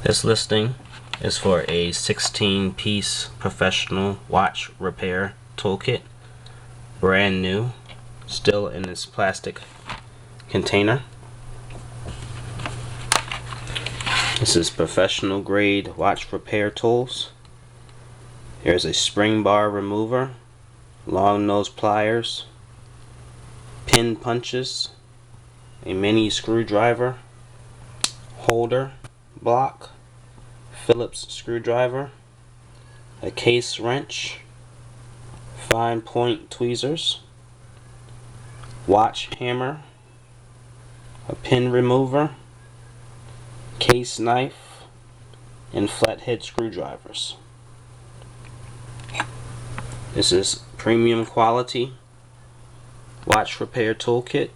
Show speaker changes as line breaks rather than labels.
This listing is for a 16-piece professional watch repair toolkit, brand new, still in this plastic container. This is professional grade watch repair tools. There's a Springbar remover, long nose pliers, pin punches, a mini screwdriver, holder block, Phillips screwdriver, a case wrench, fine point tweezers, watch hammer, a pin remover, case knife, and flathead screwdrivers. This is premium quality watch repair toolkit.